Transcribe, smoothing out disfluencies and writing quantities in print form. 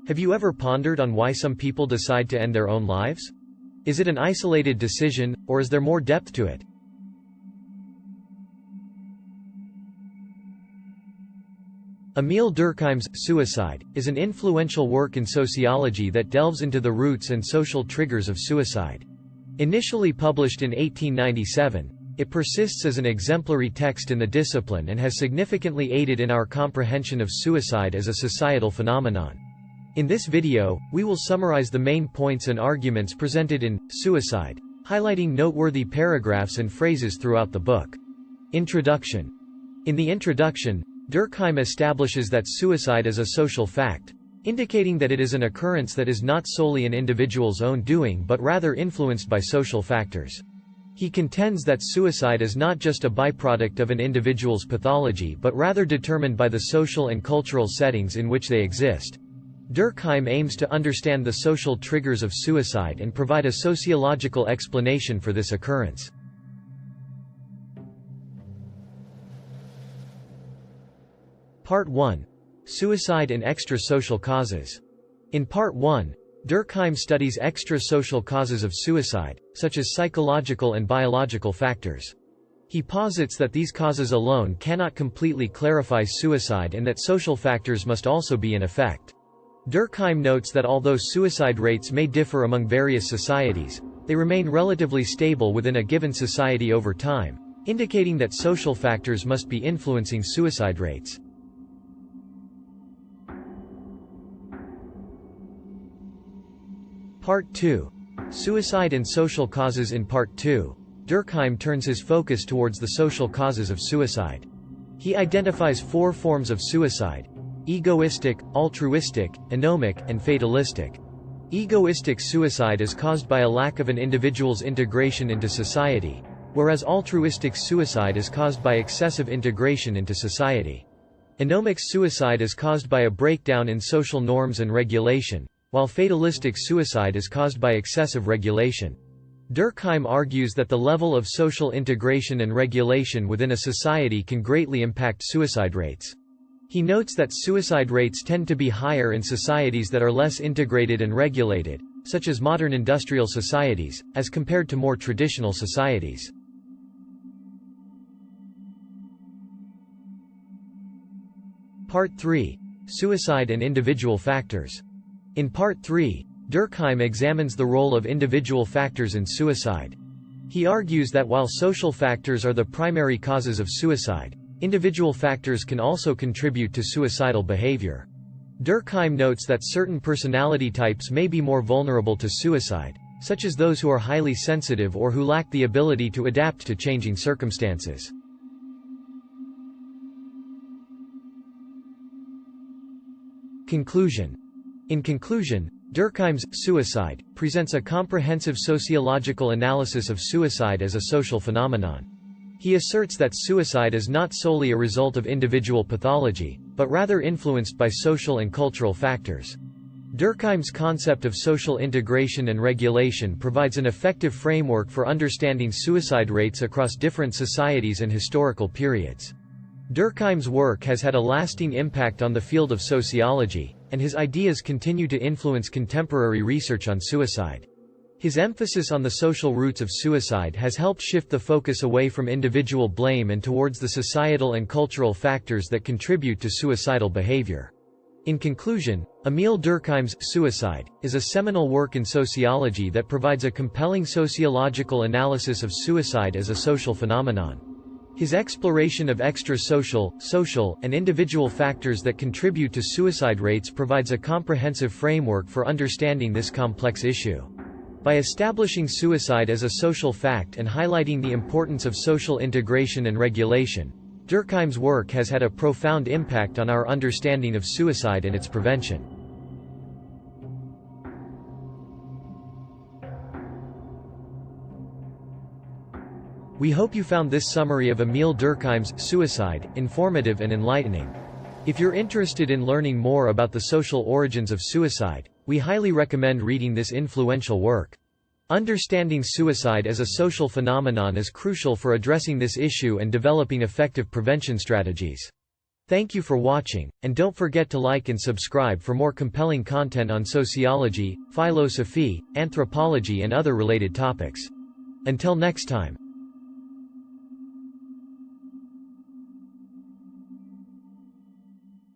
Have you ever pondered on why some people decide to end their own lives? Is it an isolated decision, or is there more depth to it? Emile Durkheim's Suicide is an influential work in sociology that delves into the roots and social triggers of suicide. Initially published in 1897, it persists as an exemplary text in the discipline and has significantly aided in our comprehension of suicide as a societal phenomenon. In this video, we will summarize the main points and arguments presented in Suicide, highlighting noteworthy paragraphs and phrases throughout the book. Introduction. In the introduction, Durkheim establishes that suicide is a social fact, indicating that it is an occurrence that is not solely an individual's own doing but rather influenced by social factors. He contends that suicide is not just a byproduct of an individual's pathology but rather determined by the social and cultural settings in which they exist. Durkheim aims to understand the social triggers of suicide and provide a sociological explanation for this occurrence. Part 1. Suicide and extra-social causes. In Part 1, Durkheim studies extra-social causes of suicide, such as psychological and biological factors. He posits that these causes alone cannot completely clarify suicide and that social factors must also be in effect. Durkheim notes that although suicide rates may differ among various societies, they remain relatively stable within a given society over time, indicating that social factors must be influencing suicide rates. Part 2. Suicide and social causes. In Part 2, Durkheim turns his focus towards the social causes of suicide. He identifies 4 forms of suicide: egoistic, altruistic, anomic, and fatalistic. Egoistic suicide is caused by a lack of an individual's integration into society, whereas altruistic suicide is caused by excessive integration into society. Anomic suicide is caused by a breakdown in social norms and regulation, while fatalistic suicide is caused by excessive regulation. Durkheim argues that the level of social integration and regulation within a society can greatly impact suicide rates. He notes that suicide rates tend to be higher in societies that are less integrated and regulated, such as modern industrial societies, as compared to more traditional societies. Part 3. Suicide and individual factors. In Part 3, Durkheim examines the role of individual factors in suicide. He argues that while social factors are the primary causes of suicide, individual factors can also contribute to suicidal behavior. Durkheim notes that certain personality types may be more vulnerable to suicide, such as those who are highly sensitive or who lack the ability to adapt to changing circumstances. Conclusion. In conclusion, Durkheim's Suicide presents a comprehensive sociological analysis of suicide as a social phenomenon. He asserts that suicide is not solely a result of individual pathology, but rather influenced by social and cultural factors. Durkheim's concept of social integration and regulation provides an effective framework for understanding suicide rates across different societies and historical periods. Durkheim's work has had a lasting impact on the field of sociology, and his ideas continue to influence contemporary research on suicide. His emphasis on the social roots of suicide has helped shift the focus away from individual blame and towards the societal and cultural factors that contribute to suicidal behavior. In conclusion, Emile Durkheim's Suicide is a seminal work in sociology that provides a compelling sociological analysis of suicide as a social phenomenon. His exploration of extra-social, social, and individual factors that contribute to suicide rates provides a comprehensive framework for understanding this complex issue. By establishing suicide as a social fact and highlighting the importance of social integration and regulation, Durkheim's work has had a profound impact on our understanding of suicide and its prevention. We hope you found this summary of Emile Durkheim's Suicide informative and enlightening. If you're interested in learning more about the social origins of suicide, we highly recommend reading this influential work. Understanding suicide as a social phenomenon is crucial for addressing this issue and developing effective prevention strategies. Thank you for watching, and don't forget to like and subscribe for more compelling content on sociology, philosophy, anthropology and other related topics. Until next time.